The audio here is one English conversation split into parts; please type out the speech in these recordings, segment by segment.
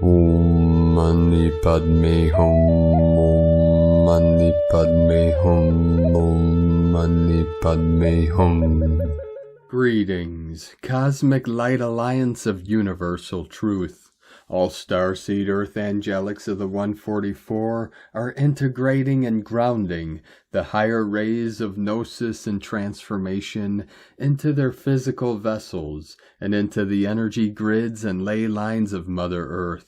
Om Mani Padme Hum. Om Mani Padme Hum. Om Mani Padme Hum. Greetings, Cosmic Light Alliance of Universal Truth. All starseed earth angelics of the 144 are integrating and grounding the higher rays of gnosis and transformation into their physical vessels and into the energy grids and ley lines of Mother Earth.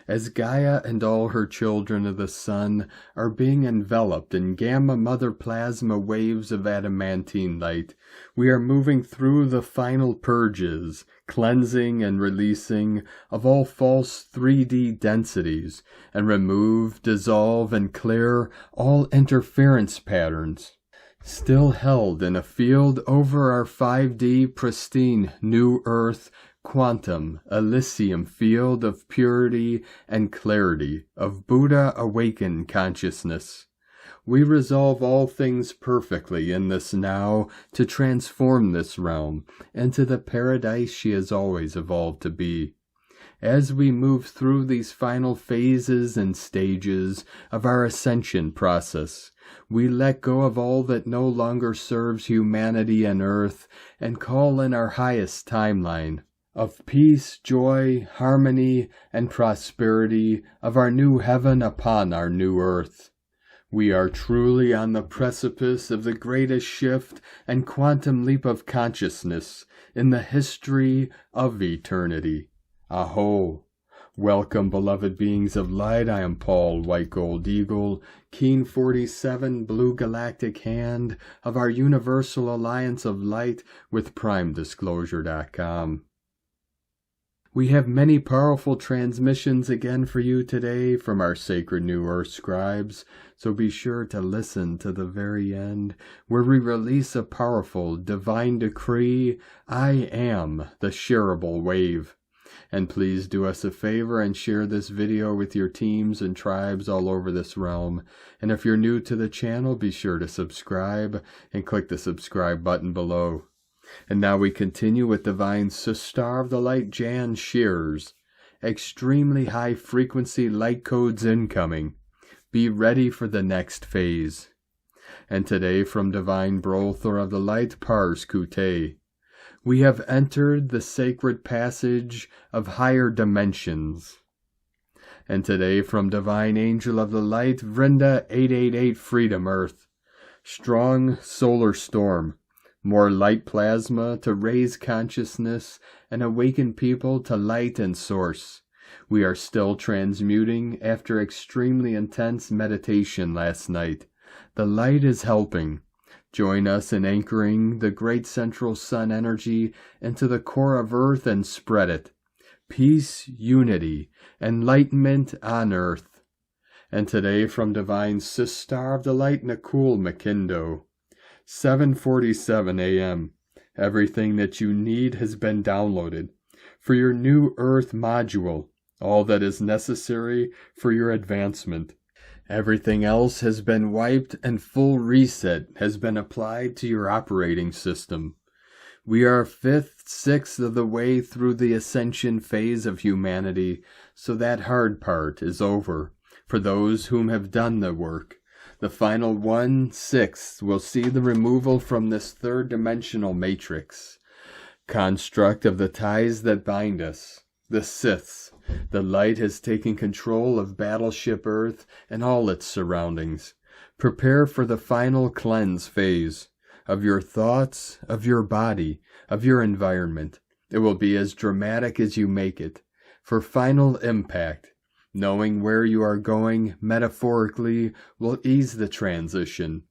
As Gaia and all her children of the sun are being enveloped in gamma mother plasma waves of adamantine light, we are moving through the final purges, cleansing and releasing of all false 3D densities, and remove, dissolve, and clear all interference patterns still held in a field over our 5D pristine New Earth quantum Elysium field of purity and clarity of Buddha awakened consciousness. We resolve all things perfectly in this now to transform this realm into the paradise she has always evolved to be. As we move through these final phases and stages of our ascension process, we let go of all that no longer serves humanity and Earth and call in our highest timeline of peace, joy, harmony, and prosperity of our new heaven upon our new earth. We are truly on the precipice of the greatest shift and quantum leap of consciousness in the history of eternity. A'ho! Welcome, beloved beings of light. I am Paul, White Gold Eagle, Keen 47, Blue Galactic Hand of our Universal Alliance of Light with PrimeDisclosure.com. We have many powerful transmissions again for you today from our sacred New Earth scribes, so be sure to listen to the very end, where we release a powerful divine decree, I am the shareable wave. And please do us a favor and share this video with your teams and tribes all over this realm. And if you're new to the channel, be sure to subscribe and click the subscribe button below. And now we continue with Divine Sister of the Light Jan Shears. Extremely high frequency light codes incoming. Be ready for the next phase. And today from Divine Brother of the Light Pars Kute, we have entered the sacred passage of higher dimensions. And today from Divine Angel of the Light Vrinda 888 Freedom Earth, strong solar storm. More light plasma to raise consciousness and awaken people to light and source. We are still transmuting after extremely intense meditation last night. The light is helping. Join us in anchoring the great central sun energy into the core of Earth and spread it. Peace, unity, enlightenment on Earth. And today from Divine Sister of the Light Nakul Makindo, 7:47 a.m. Everything that you need has been downloaded for your new Earth module, all that is necessary for your advancement. Everything else has been wiped and full reset has been applied to your operating system. We are 5th, 6th of the way through the ascension phase of humanity, so that hard part is over for those whom have done the work. The final 1/6 will see the removal from this third-dimensional matrix, construct of the ties that bind us, the Siths. The light has taken control of Battleship Earth and all its surroundings. Prepare for the final cleanse phase of your thoughts, of your body, of your environment. It will be as dramatic as you make it. For final impact, knowing where you are going, metaphorically, will ease the transition.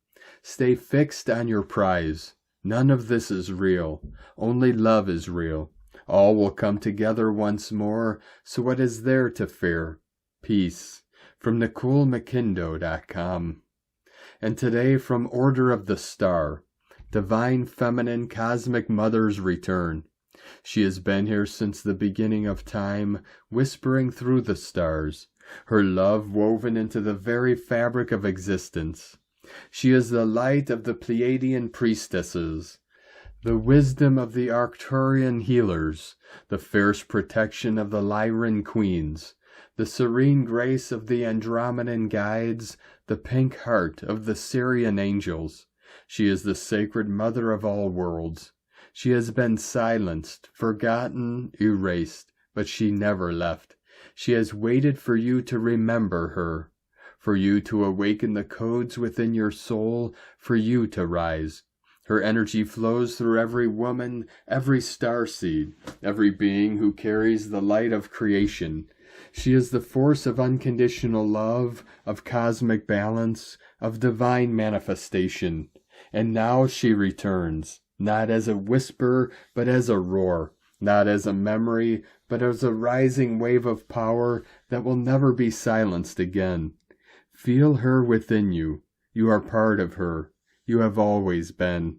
Stay fixed on your prize. None of this is real. Only love is real. All will come together once more, so what is there to fear? Peace. From NicoleMcKindo.com. And today from Order of the Star, Divine Feminine Cosmic Mother's Return. She has been here since the beginning of time, whispering through the stars, her love woven into the very fabric of existence. She is the light of the Pleiadian Priestesses, the wisdom of the Arcturian healers, the fierce protection of the Lyran queens, The serene grace of the Andromedan guides, the pink heart of the Syrian angels. She is the sacred mother of all worlds. She has been silenced, forgotten, erased, but she never left. She has waited for you to remember her, for you to awaken the codes within your soul, for you to rise. Her energy flows through every woman, every starseed, every being who carries the light of creation. She is the force of unconditional love, of cosmic balance, of divine manifestation. And now she returns, not as a whisper, but as a roar, not as a memory, but as a rising wave of power that will never be silenced again. Feel her within you. You are part of her. You have always been.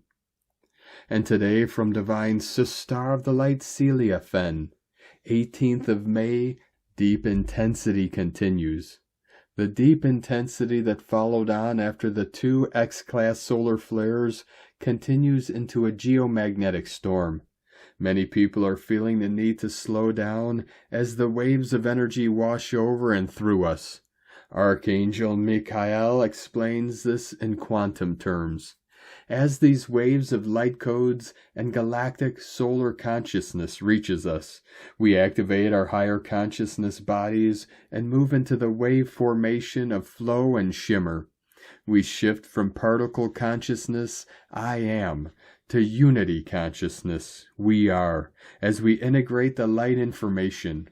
And today from Divine Star of the Light Celia Fen, 18th of May, deep intensity continues. The deep intensity that followed on after the 2 X-class solar flares continues into a geomagnetic storm. Many people are feeling the need to slow down as the waves of energy wash over and through us. Archangel Michael explains this in quantum terms. As these waves of light codes and galactic solar consciousness reaches us, we activate our higher consciousness bodies and move into the wave formation of flow and shimmer. We shift from particle consciousness, I am, to unity consciousness, we are, as we integrate the light information.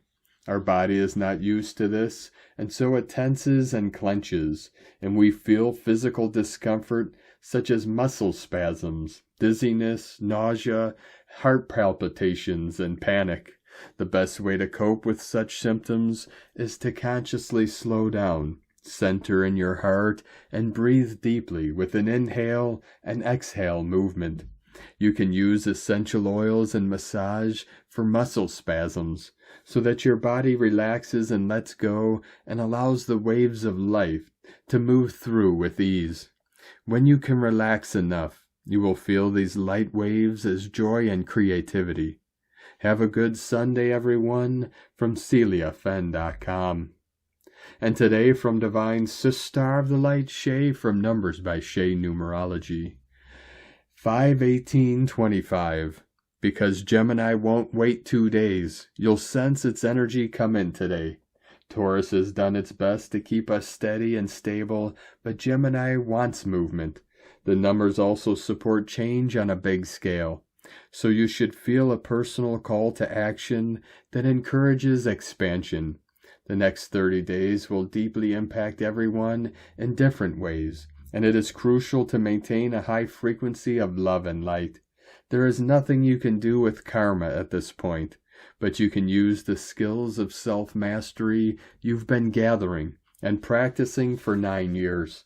Our body is not used to this, and so it tenses and clenches, and we feel physical discomfort such as muscle spasms, dizziness, nausea, heart palpitations, and panic. The best way to cope with such symptoms is to consciously slow down, center in your heart, and breathe deeply with an inhale and exhale movement. You can use essential oils and massage for muscle spasms, so that your body relaxes and lets go and allows the waves of life to move through with ease. When you can relax enough, you will feel these light waves as joy and creativity. Have a good Sunday, everyone, from CeliaFen.com. And today from Divine Star of the Light Shay from Numbers by Shay Numerology. 5/18/25. Because Gemini won't wait 2 days, you'll sense its energy come in today. Taurus has done its best to keep us steady and stable, but Gemini wants movement. The numbers also support change on a big scale. So you should feel a personal call to action that encourages expansion. The next 30 days will deeply impact everyone in different ways, and it is crucial to maintain a high frequency of love and light. There is nothing you can do with karma at this point, but you can use the skills of self-mastery you've been gathering and practicing for 9 years.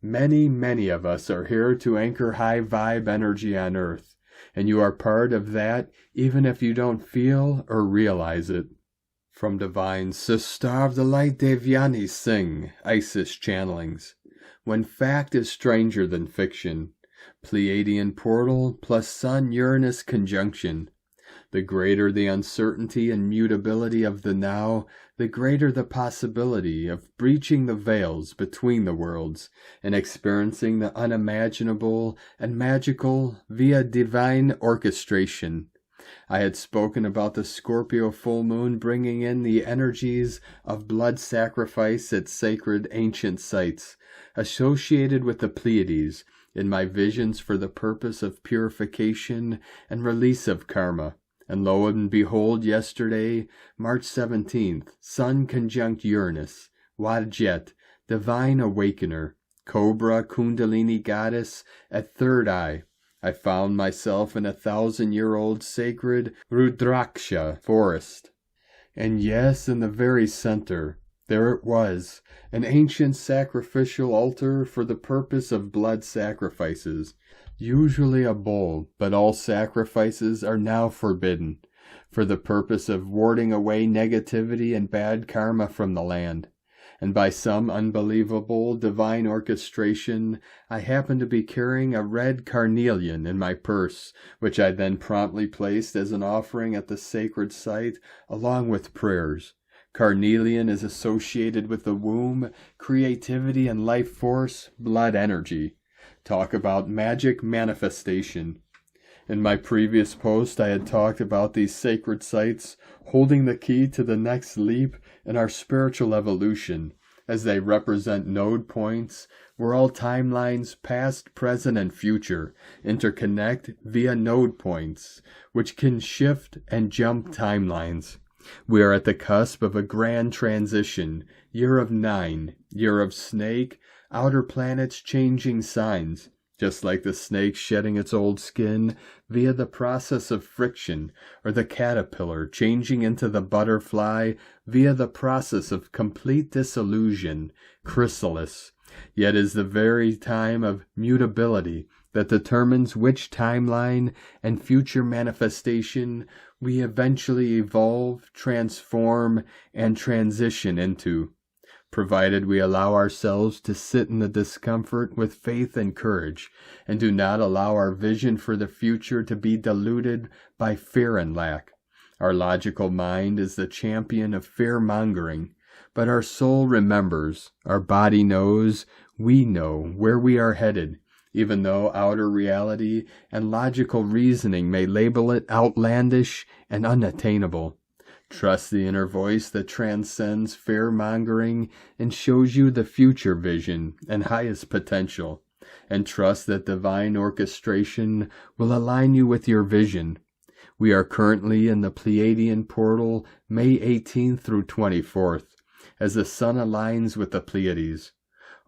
Many of us are here to anchor high vibe energy on Earth, and you are part of that even if you don't feel or realize it. From Divine Star of the Light Devyani Singh, Isis Channelings. When fact is stranger than fiction. Pleiadian portal plus Sun-Uranus conjunction. The greater the uncertainty and mutability of the now, the greater the possibility of breaching the veils between the worlds and experiencing the unimaginable and magical via divine orchestration. I had spoken about the Scorpio full moon bringing in the energies of blood sacrifice at sacred ancient sites, associated with the Pleiades, in my visions for the purpose of purification and release of karma. And lo and behold, yesterday, March 17th, Sun conjunct Uranus, Wadjet, Divine Awakener, Cobra Kundalini Goddess at third eye. I found myself in a 1,000-year-old sacred Rudraksha forest. And yes, in the very center, there it was, an ancient sacrificial altar for the purpose of blood sacrifices. Usually a bull, but all sacrifices are now forbidden, for the purpose of warding away negativity and bad karma from the land. And by some unbelievable divine orchestration, I happened to be carrying a red carnelian in my purse, which I then promptly placed as an offering at the sacred site, along with prayers. Carnelian is associated with the womb, creativity and life force, blood energy. Talk about magic manifestation. In my previous post, I had talked about these sacred sites holding the key to the next leap in our spiritual evolution, as they represent node points where all timelines, past, present, and future, interconnect via node points, which can shift and jump timelines. We are at the cusp of a grand transition, year of 9, year of snake, outer planets changing signs, just like the snake shedding its old skin via the process of friction, or the caterpillar changing into the butterfly via the process of complete dissolution, chrysalis. Yet is the very time of mutability that determines which timeline and future manifestation we eventually evolve, transform, and transition into, provided we allow ourselves to sit in the discomfort with faith and courage, and do not allow our vision for the future to be diluted by fear and lack. Our logical mind is the champion of fear-mongering, but our soul remembers, our body knows, we know where we are headed, even though outer reality and logical reasoning may label it outlandish and unattainable. Trust the inner voice that transcends fear-mongering and shows you the future vision and highest potential, and trust that divine orchestration will align you with your vision. We are currently in the Pleiadian portal, May 18th through 24th, as the sun aligns with the Pleiades.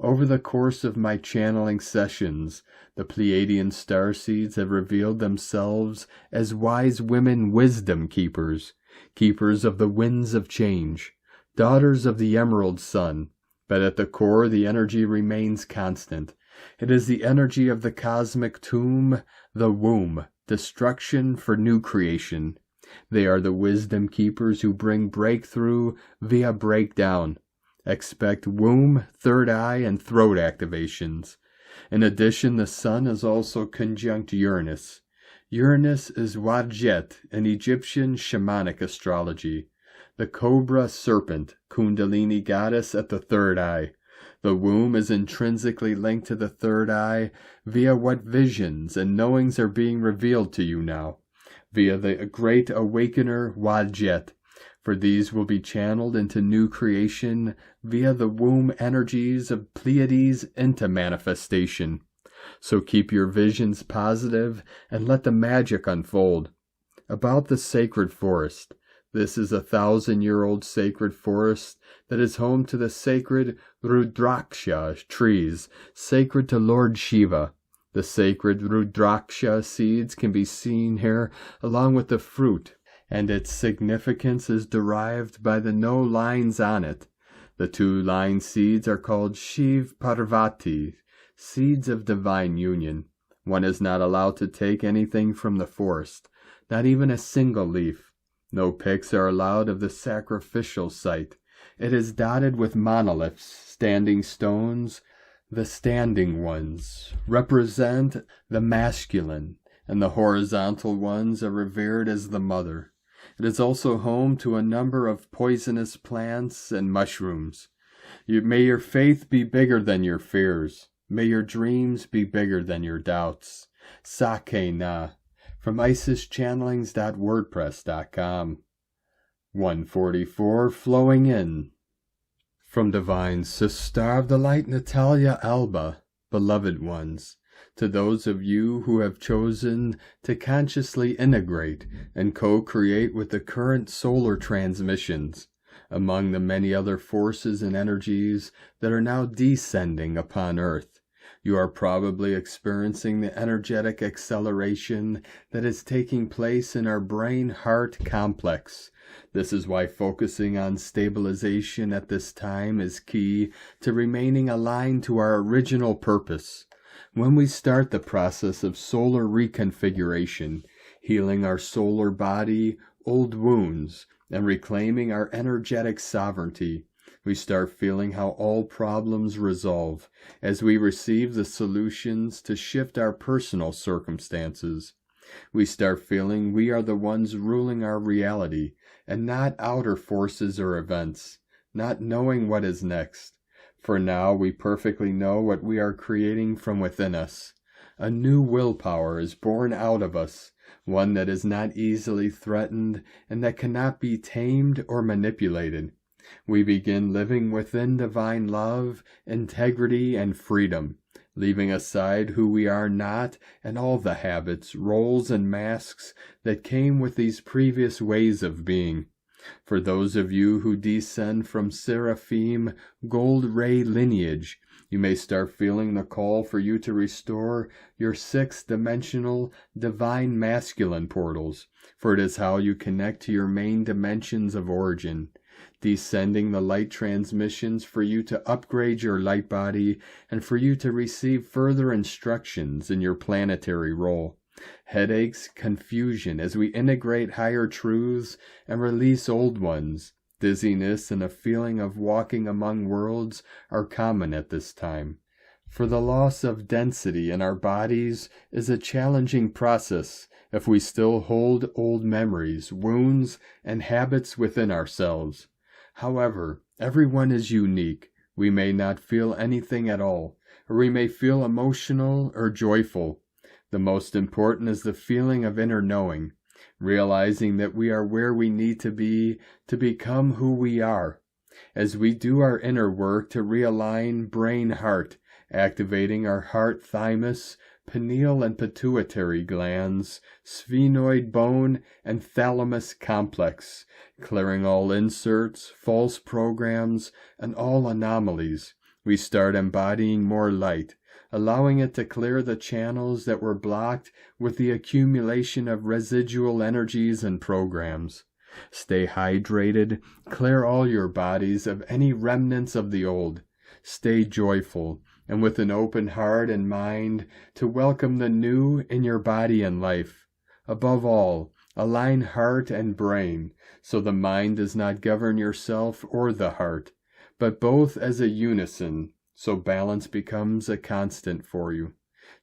Over the course of my channeling sessions, the Pleiadian starseeds have revealed themselves as wise women wisdom keepers, keepers of the winds of change, daughters of the emerald sun, but at the core the energy remains constant. It is the energy of the cosmic tomb, the womb, destruction for new creation. They are the wisdom keepers who bring breakthrough via breakdown. Expect womb, third eye, and throat activations. In addition, the sun is also conjunct Uranus. Uranus is Wadjet in Egyptian shamanic astrology, the cobra serpent, kundalini goddess at the third eye. The womb is intrinsically linked to the third eye via what visions and knowings are being revealed to you now, via the great awakener Wadjet, for these will be channeled into new creation via the womb energies of Pleiades into manifestation. So keep your visions positive and let the magic unfold. About the sacred forest. This is a 1,000-year-old sacred forest that is home to the sacred Rudraksha trees, sacred to Lord Shiva. The sacred Rudraksha seeds can be seen here along with the fruit, and its significance is derived by the no lines on it. The 2 line seeds are called Shiv Parvati, seeds of divine union. One is not allowed to take anything from the forest, not even a single leaf. No pics are allowed of the sacrificial site. It is dotted with monoliths, standing stones. The standing ones represent the masculine, and the horizontal ones are revered as the mother. It is also home to a number of poisonous plants and mushrooms. May your faith be bigger than your fears. May your dreams be bigger than your doubts. Sake na. From IsisChannelings.wordpress.com. 144 Flowing In. From Divine Sister of the Light Natalia Alba, beloved ones, to those of you who have chosen to consciously integrate and co-create with the current solar transmissions, among the many other forces and energies that are now descending upon Earth. You are probably experiencing the energetic acceleration that is taking place in our brain-heart complex. This is why focusing on stabilization at this time is key to remaining aligned to our original purpose. When we start the process of solar reconfiguration, healing our solar body, old wounds, and reclaiming our energetic sovereignty, we start feeling how all problems resolve as we receive the solutions to shift our personal circumstances. We start feeling we are the ones ruling our reality and not outer forces or events, not knowing what is next. For now we perfectly know what we are creating from within us. A new willpower is born out of us, one that is not easily threatened and that cannot be tamed or manipulated. We begin living within divine love, integrity, and freedom, leaving aside who we are not and all the habits, roles, and masks that came with these previous ways of being. For those of you who descend from seraphim, gold ray lineage, you may start feeling the call for you to restore your sixth-dimensional divine masculine portals, for it is how you connect to your main dimensions of origin, descending the light transmissions for you to upgrade your light body and for you to receive further instructions in your planetary role. Headaches, confusion as we integrate higher truths and release old ones, dizziness and a feeling of walking among worlds are common at this time. For the loss of density in our bodies is a challenging process if we still hold old memories, wounds, and habits within ourselves. However, everyone is unique. We may not feel anything at all, or we may feel emotional or joyful. The most important is the feeling of inner knowing, realizing that we are where we need to be to become who we are. As we do our inner work to realign brain-heart, activating our heart thymus, pineal and pituitary glands, sphenoid bone, and thalamus complex, clearing all inserts, false programs, and all anomalies, we start embodying more light, allowing it to clear the channels that were blocked with the accumulation of residual energies and programs. Stay hydrated, clear all your bodies of any remnants of the old. Stay joyful, and with an open heart and mind to welcome the new in your body and life. Above all, align heart and brain, so the mind does not govern yourself or the heart, but both as a unison, so balance becomes a constant for you.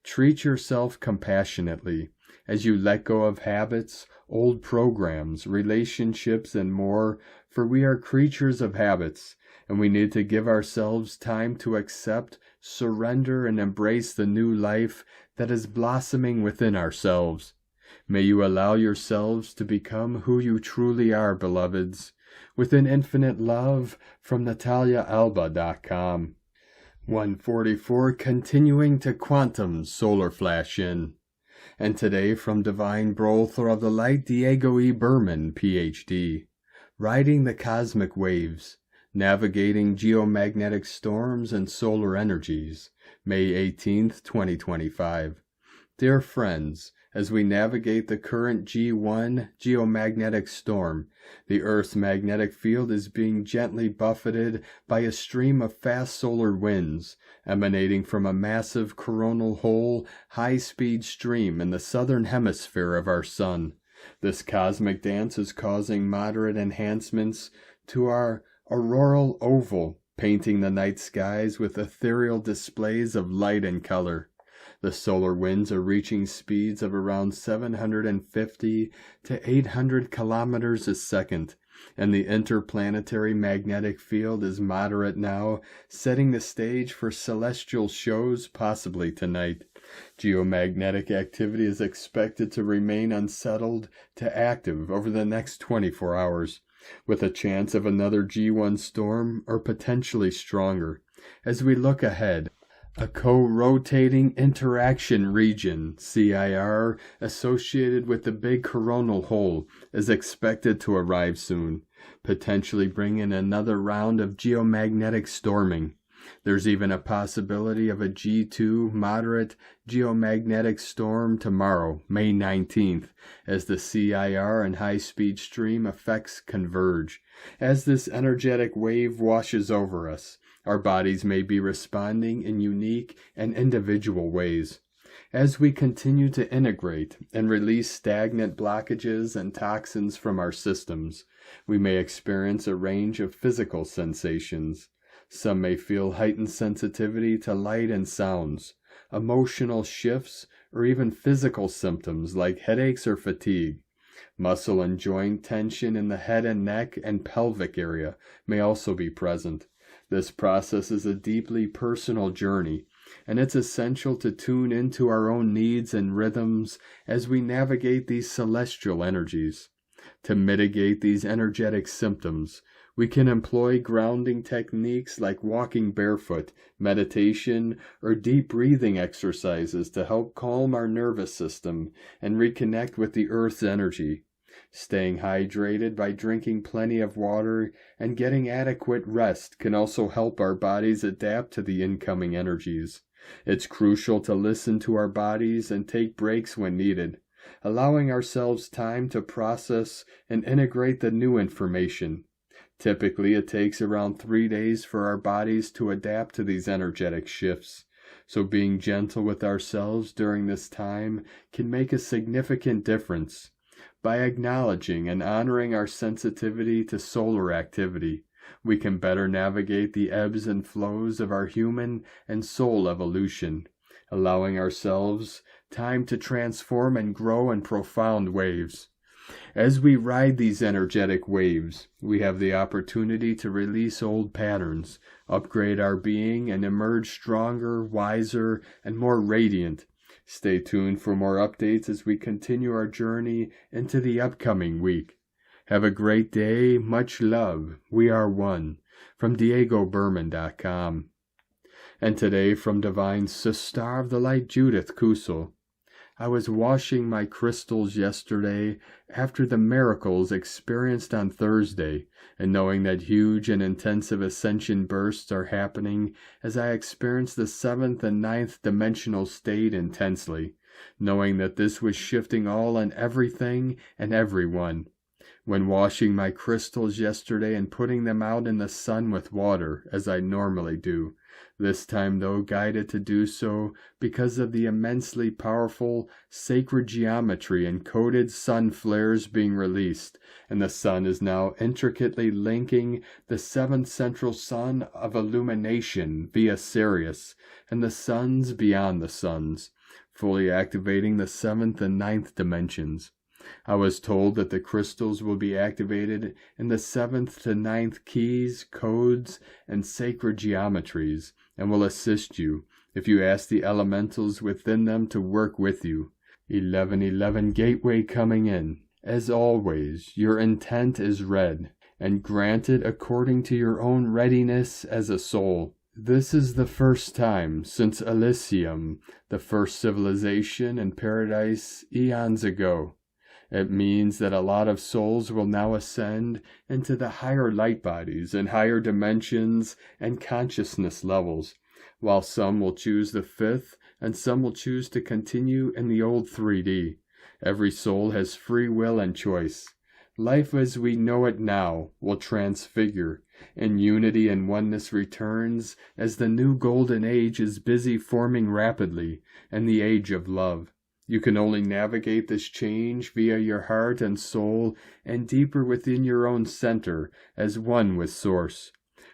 Treat yourself compassionately as you let go of habits, old programs, relationships, and more, for we are creatures of habits, and we need to give ourselves time to accept, surrender, and embrace the new life that is blossoming within ourselves. May you allow yourselves to become who you truly are, beloveds, within infinite love from NataliaAlba.com. 144, continuing to quantum solar flash in. And today from Divine Brother of the Light, Diego E. Berman, Ph.D., riding the cosmic waves, navigating geomagnetic storms and solar energies, May 18th, 2025. Dear friends, as we navigate the current G1 geomagnetic storm, the Earth's magnetic field is being gently buffeted by a stream of fast solar winds, emanating from a massive coronal hole, high-speed stream in the southern hemisphere of our Sun. This cosmic dance is causing moderate enhancements to our auroral oval, painting the night skies with ethereal displays of light and color. The solar winds are reaching speeds of around 750 to 800 kilometers a second, and the interplanetary magnetic field is moderate now, setting the stage for celestial shows possibly tonight. Geomagnetic activity is expected to remain unsettled to active over the next 24 hours, with a chance of another G1 storm or potentially stronger. As we look ahead, a co-rotating interaction region, CIR, associated with the big coronal hole is expected to arrive soon, potentially bringing another round of geomagnetic storming. There's even a possibility of a G2 moderate geomagnetic storm tomorrow, May 19th, as the CIR and high-speed stream effects converge. As this energetic wave washes over us, our bodies may be responding in unique and individual ways. As we continue to integrate and release stagnant blockages and toxins from our systems, we may experience a range of physical sensations. Some may feel heightened sensitivity to light and sounds, emotional shifts, or even physical symptoms like headaches or fatigue. Muscle and joint tension in the head and neck and pelvic area may also be present. This process is a deeply personal journey, and it's essential to tune into our own needs and rhythms as we navigate these celestial energies. To mitigate these energetic symptoms, we can employ grounding techniques like walking barefoot, meditation, or deep breathing exercises to help calm our nervous system and reconnect with the Earth's energy. Staying hydrated by drinking plenty of water and getting adequate rest can also help our bodies adapt to the incoming energies. It's crucial to listen to our bodies and take breaks when needed, allowing ourselves time to process and integrate the new information. Typically, it takes around 3 days for our bodies to adapt to these energetic shifts, so being gentle with ourselves during this time can make a significant difference. By acknowledging and honoring our sensitivity to solar activity, we can better navigate the ebbs and flows of our human and soul evolution, allowing ourselves time to transform and grow in profound ways. As we ride these energetic waves, we have the opportunity to release old patterns, upgrade our being, and emerge stronger, wiser, and more radiant. Stay tuned for more updates as we continue our journey into the upcoming week. Have a great day. Much love. We are one. From DiegoBerman.com. And today from Divine Sister of the Light Judith Kusel. I was washing my crystals yesterday after the miracles experienced on Thursday, and knowing that huge and intensive ascension bursts are happening as I experience the 7th and 9th dimensional state intensely, knowing that this was shifting all and everything and everyone. When washing my crystals yesterday and putting them out in the sun with water, as I normally do, this time though guided to do so because of the immensely powerful sacred geometry encoded sun flares being released, and the sun is now intricately linking the 7th central sun of illumination via Sirius and the suns beyond the suns, fully activating the 7th and 9th dimensions. I was told that the crystals will be activated in the 7th to 9th keys, codes, and sacred geometries, and will assist you if you ask the elementals within them to work with you. 1111 Gateway coming in. As always, your intent is read, and granted according to your own readiness as a soul. This is the first time since Elysium, the first civilization in paradise eons ago. It means that a lot of souls will now ascend into the higher light bodies and higher dimensions and consciousness levels, while some will choose the 5th and some will choose to continue in the old 3D. Every soul has free will and choice. Life as we know it now will transfigure, and unity and oneness returns as the new golden age is busy forming rapidly, and the age of love. You can only navigate this change via your heart and soul and deeper within your own center as one with Source,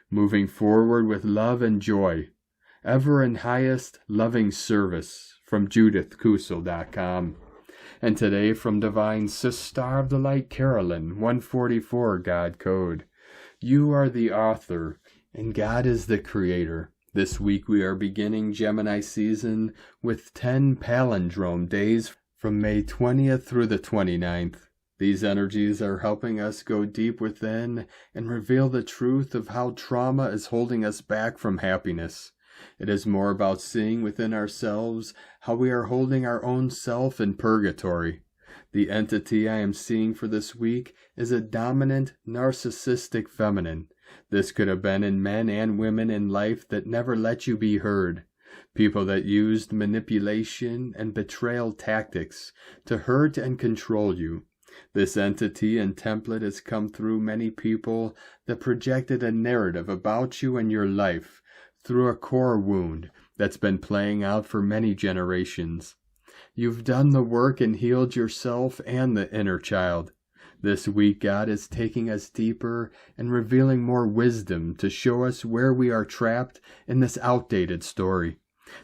moving forward with love and joy. Ever in highest loving service. From JudithKusel.com. And today from Divine Sister of the Light Carolyn, 144 God Code. You are the author, and God is the creator. This week we are beginning Gemini season with 10 palindrome days from May 20th through the 29th. These energies are helping us go deep within and reveal the truth of how trauma is holding us back from happiness. It is more about seeing within ourselves how we are holding our own self in purgatory. The entity I am seeing for this week is a dominant, narcissistic feminine. This could have been in men and women in life that never let you be heard. People that used manipulation and betrayal tactics to hurt and control you. This entity and template has come through many people that projected a narrative about you and your life through a core wound that's been playing out for many generations. You've done the work and healed yourself and the inner child. This week God is taking us deeper and revealing more wisdom to show us where we are trapped in this outdated story.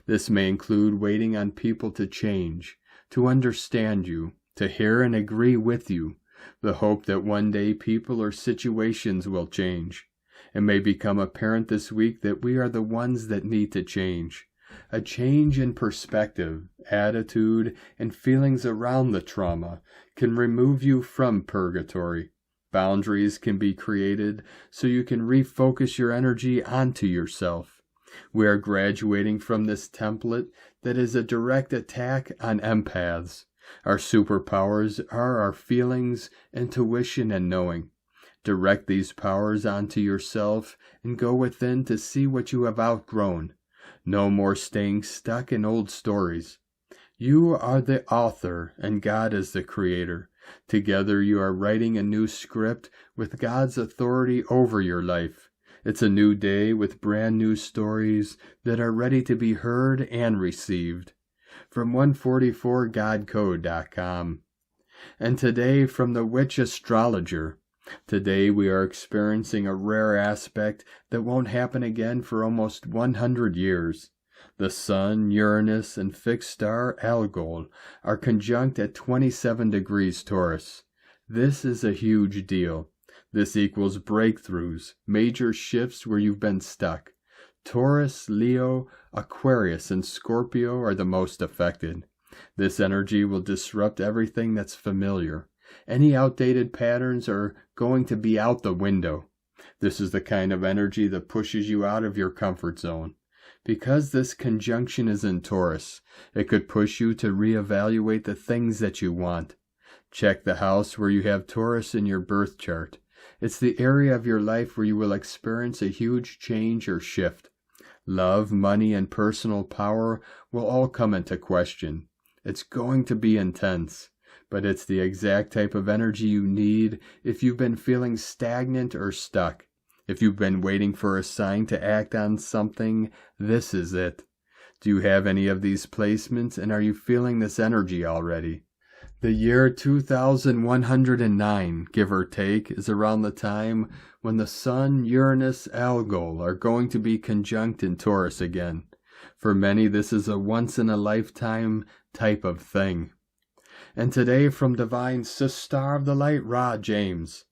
This may include waiting on people to change, to understand you, to hear and agree with you, the hope that one day people or situations will change. It may become apparent this week that we are the ones that need to change. A change in perspective, attitude, and feelings around the trauma can remove you from purgatory. Boundaries can be created so you can refocus your energy onto yourself. We are graduating from this template that is a direct attack on empaths. Our superpowers are our feelings, intuition, and knowing. Direct these powers onto yourself and go within to see what you have outgrown. No more staying stuck in old stories. You are the author and God is the creator. Together you are writing a new script with God's authority over your life. It's a new day with brand new stories that are ready to be heard and received. From 144godcode.com. And today from the Witch Astrologer. Today we are experiencing a rare aspect that won't happen again for almost 100 years. The Sun, Uranus, and fixed star Algol are conjunct at 27 degrees Taurus. This is a huge deal. This equals breakthroughs, major shifts where you've been stuck. Taurus, Leo, Aquarius, and Scorpio are the most affected. This energy will disrupt everything that's familiar. Any outdated patterns are going to be out the window. This is the kind of energy that pushes you out of your comfort zone. Because this conjunction is in Taurus, it could push you to reevaluate the things that you want. Check the house where you have Taurus in your birth chart. It's the area of your life where you will experience a huge change or shift. Love, money, and personal power will all come into question. It's going to be intense, but it's the exact type of energy you need if you've been feeling stagnant or stuck. If you've been waiting for a sign to act on something, this is it. Do you have any of these placements, and are you feeling this energy already? The year 2109, give or take, is around the time when the Sun, Uranus, Algol are going to be conjunct in Taurus again. For many, this is a once-in-a-lifetime type of thing. And today from Divine Sister of the Light, Ra James.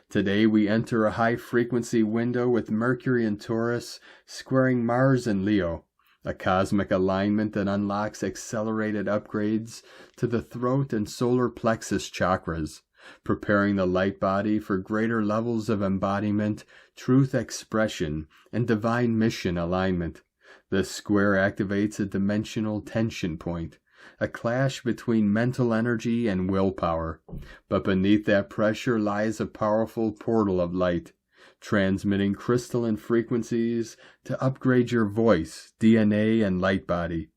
Today we enter a high-frequency window with Mercury in Taurus squaring Mars in Leo, a cosmic alignment that unlocks accelerated upgrades to the throat and solar plexus chakras, preparing the light body for greater levels of embodiment, truth expression, and divine mission alignment. This square activates a dimensional tension point, a clash between mental energy and willpower. But beneath that pressure lies a powerful portal of light, transmitting crystalline frequencies to upgrade your voice, DNA, and light body.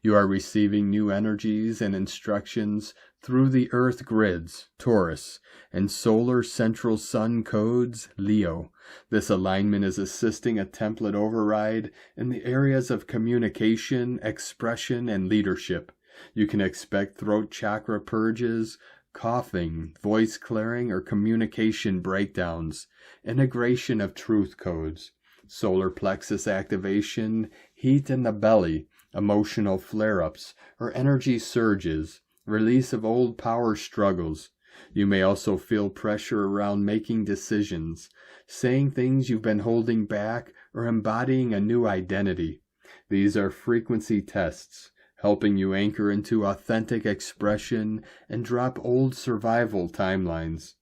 You are receiving new energies and instructions through the Earth grids, Taurus, and solar central sun codes, Leo. This alignment is assisting a template override in the areas of communication, expression, and leadership. You can expect throat chakra purges, coughing, voice clearing, or communication breakdowns, integration of truth codes, solar plexus activation, heat in the belly, emotional flare-ups, or energy surges, release of old power struggles. You may also feel pressure around making decisions, saying things you've been holding back, or embodying a new identity. These are frequency tests, helping you anchor into authentic expression and drop old survival timelines.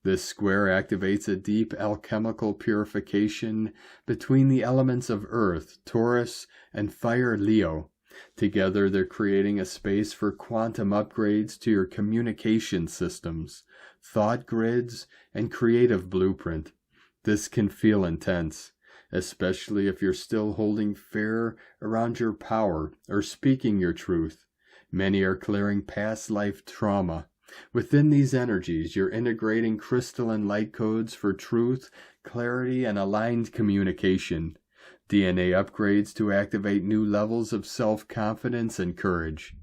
This square activates a deep alchemical purification between the elements of Earth, Taurus, and Fire, Leo. Together they're creating a space for quantum upgrades to your communication systems, thought grids, and creative blueprint. This can feel intense, especially if you're still holding fear around your power or speaking your truth. Many are clearing past life trauma. Within these energies, you're integrating crystalline light codes for truth, clarity, and aligned communication. DNA upgrades to activate new levels of self-confidence and courage.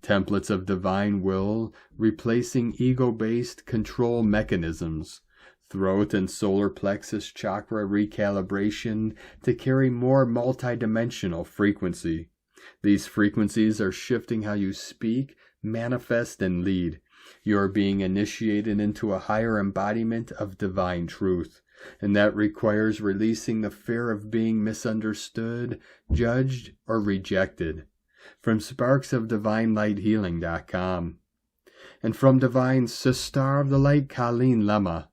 Templates of divine will, replacing ego-based control mechanisms. Throat and solar plexus chakra recalibration to carry more multidimensional frequency. These frequencies are shifting how you speak, manifest, and lead. You are being initiated into a higher embodiment of divine truth, and that requires releasing the fear of being misunderstood, judged, or rejected. From sparksofdivinelighthealing.com. And from Divine Sister of the Light, Colleen Lemma.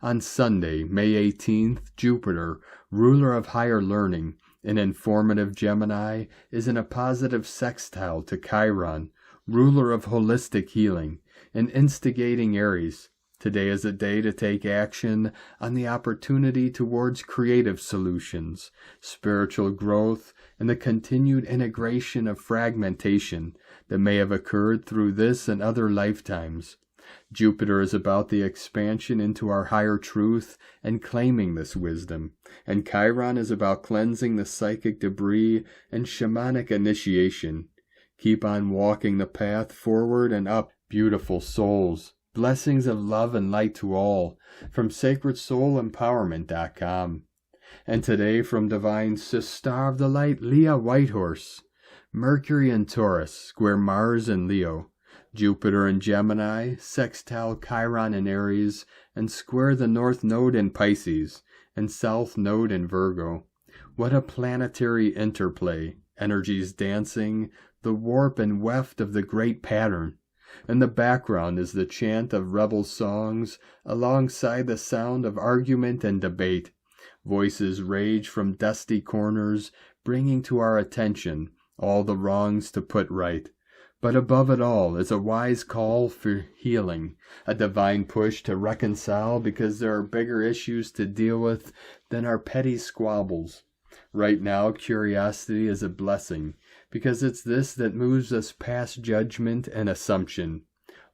On Sunday, May 18th, Jupiter, ruler of higher learning, an informative Gemini, is in a positive sextile to Chiron, ruler of holistic healing, an instigating Aries. Today is a day to take action on the opportunity towards creative solutions, spiritual growth, and the continued integration of fragmentation that may have occurred through this and other lifetimes. Jupiter is about the expansion into our higher truth and claiming this wisdom, and Chiron is about cleansing the psychic debris and shamanic initiation. Keep on walking the path forward and up, beautiful souls. Blessings of love and light to all, from sacredsoulempowerment.com. And today from Divine Sister of the Light, Leah Whitehorse. Mercury in Taurus, square Mars in Leo. Jupiter in Gemini, sextile Chiron in Aries, and square the North Node in Pisces, and South Node in Virgo. What a planetary interplay, energies dancing, the warp and weft of the great pattern. In the background is the chant of rebel songs, alongside the sound of argument and debate. Voices rage from dusty corners, bringing to our attention all the wrongs to put right. But above it all is a wise call for healing, a divine push to reconcile because there are bigger issues to deal with than our petty squabbles. Right now, curiosity is a blessing, because it's this that moves us past judgment and assumption.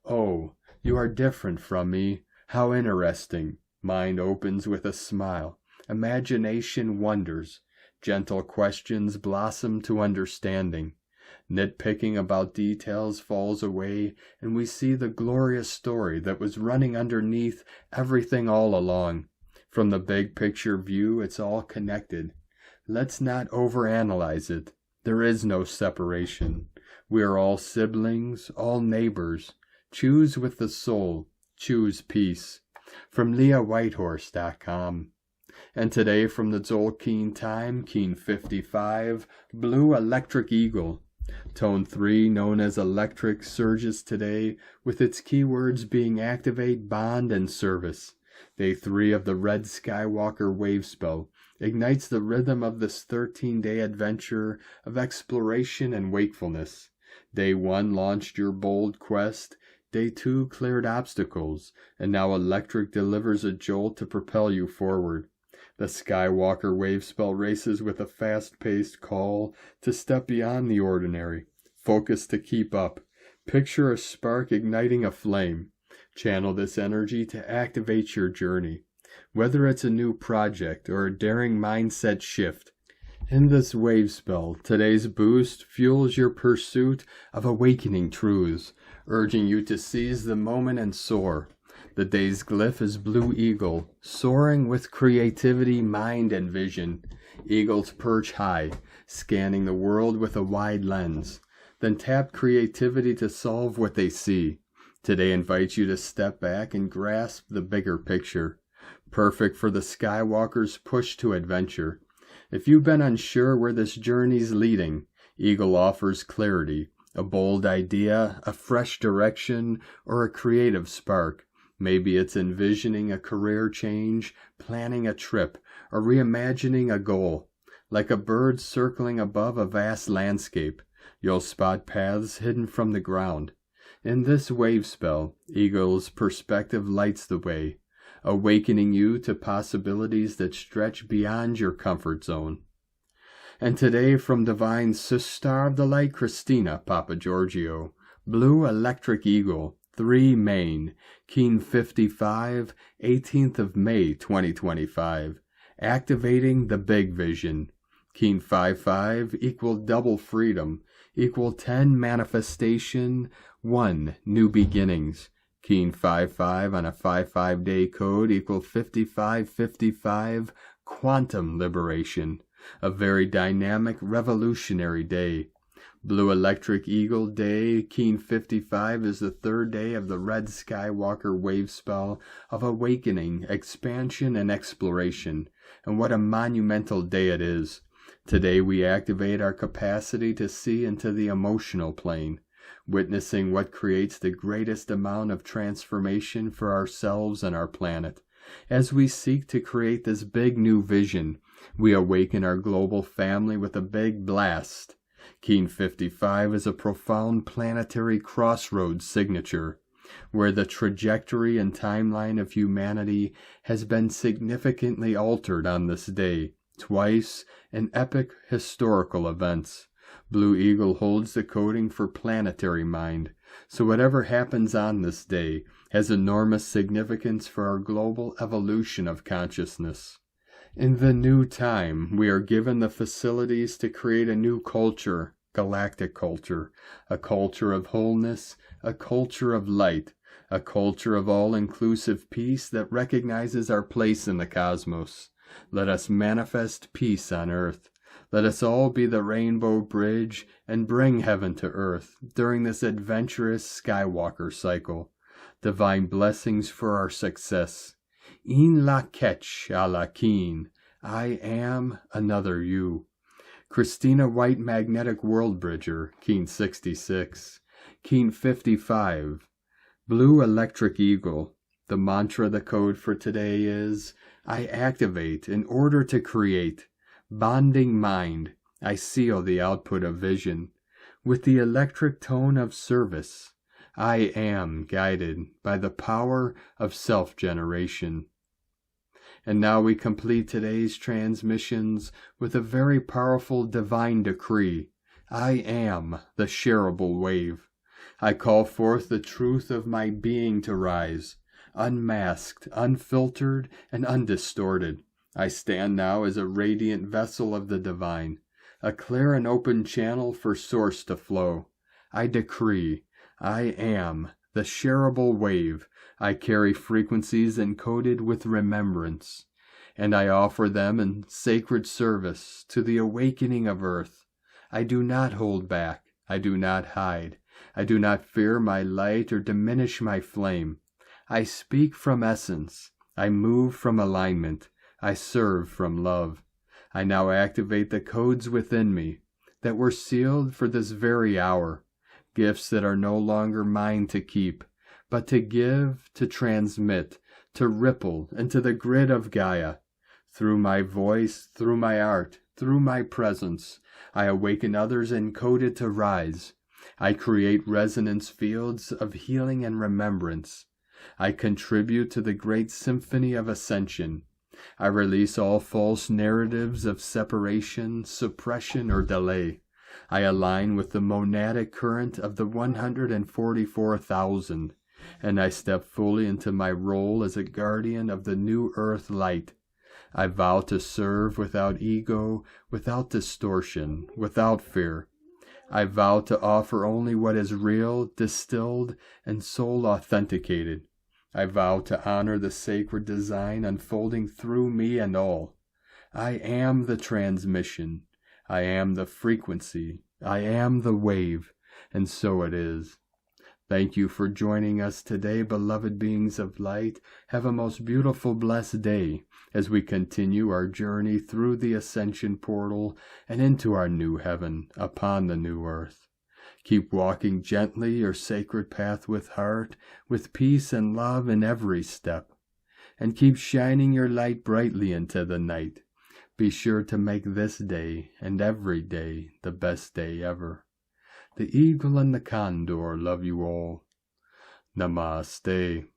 Oh, you are different from me. How interesting. Mind opens with a smile. Imagination wonders. Gentle questions blossom to understanding. Nitpicking about details falls away, and we see the glorious story that was running underneath everything all along. From the big picture view, it's all connected. Let's not overanalyze it. There is no separation. We are all siblings, all neighbors. Choose with the soul. Choose peace. From LeahWhitehorse.com. And today from the Tzolk'in time, Keen 55, Blue Electric Eagle. Tone 3, known as Electric, surges today, with its keywords being Activate, Bond, and Service. Day 3 of the Red Skywalker wave spell ignites the rhythm of this 13-day adventure of exploration and wakefulness. Day 1 launched your bold quest. Day 2 cleared obstacles, and now Electric delivers a jolt to propel you forward. The Skywalker wave spell races with a fast-paced call to step beyond the ordinary. Focus to keep up. Picture a spark igniting a flame. Channel this energy to activate your journey. Whether it's a new project or a daring mindset shift. In this wave spell, today's boost fuels your pursuit of awakening truths, urging you to seize the moment and soar. The day's glyph is Blue Eagle, soaring with creativity, mind, and vision. Eagles perch high, scanning the world with a wide lens, then tap creativity to solve what they see. Today invites you to step back and grasp the bigger picture. Perfect for the Skywalker's push to adventure. If you've been unsure where this journey's leading, Eagle offers clarity, a bold idea, a fresh direction, or a creative spark. Maybe it's envisioning a career change, planning a trip, or reimagining a goal. Like a bird circling above a vast landscape, you'll spot paths hidden from the ground. In this wave spell, Eagle's perspective lights the way, awakening you to possibilities that stretch beyond your comfort zone. And today from Divine Sister of the Light, Christina Papagiorgio, Blue Electric Eagle, 3 Main, Keen 55, 18th of May 2025. Activating the Big Vision. Keen 55 equal double freedom, equal 10 manifestation, 1 new beginnings. Keen 55 on a 55-day code equal 5555 quantum liberation. A very dynamic, revolutionary day. Blue Electric Eagle Day, Keen 55, is the third day of the Red Skywalker wave spell of awakening, expansion, and exploration. And what a monumental day it is. Today we activate our capacity to see into the emotional plane, witnessing what creates the greatest amount of transformation for ourselves and our planet. As we seek to create this big new vision, we awaken our global family with a big blast. Keen 55 is a profound planetary crossroads signature, where the trajectory and timeline of humanity has been significantly altered on this day, twice in epic historical events. Blue Eagle holds the coding for planetary mind, so whatever happens on this day has enormous significance for our global evolution of consciousness. In the new time, we are given the facilities to create a new culture, galactic culture, a culture of wholeness, a culture of light, a culture of all-inclusive peace that recognizes our place in the cosmos. Let us manifest peace on earth. Let us all be the rainbow bridge and bring heaven to earth during this adventurous Skywalker cycle. Divine blessings for our success. In la ketch a la keen, I am another you. Christina White Magnetic World Bridger, Keen 66. Keen 55. Blue Electric Eagle. The mantra, the code for today is, I activate in order to create. Bonding mind, I seal the output of vision. With the electric tone of service, I am guided by the power of self-generation. And now we complete today's transmissions with a very powerful divine decree. I am the shareable wave. I call forth the truth of my being to rise, unmasked, unfiltered, and undistorted. I stand now as a radiant vessel of the divine, a clear and open channel for source to flow. I decree, I am the shareable wave. I carry frequencies encoded with remembrance, and I offer them in sacred service to the awakening of earth. I do not hold back. I do not hide. I do not fear my light or diminish my flame. I speak from essence. I move from alignment. I serve from love. I now activate the codes within me that were sealed for this very hour, gifts that are no longer mine to keep, but to give, to transmit, to ripple into the grid of Gaia. Through my voice, through my art, through my presence, I awaken others encoded to rise. I create resonance fields of healing and remembrance. I contribute to the great symphony of ascension. I release all false narratives of separation, suppression, or delay. I align with the monadic current of the 144,000, and I step fully into my role as a guardian of the new earth light. I vow to serve without ego, without distortion, without fear. I vow to offer only what is real, distilled, and soul authenticated. I vow to honor the sacred design unfolding through me and all. I am the transmission. I am the frequency. I am the wave. And so it is. Thank you for joining us today, beloved beings of light. Have a most beautiful, blessed day as we continue our journey through the Ascension portal and into our new heaven upon the new earth. Keep walking gently your sacred path with heart, with peace and love in every step. And keep shining your light brightly into the night. Be sure to make this day and every day the best day ever. The eagle and the condor love you all. Namaste.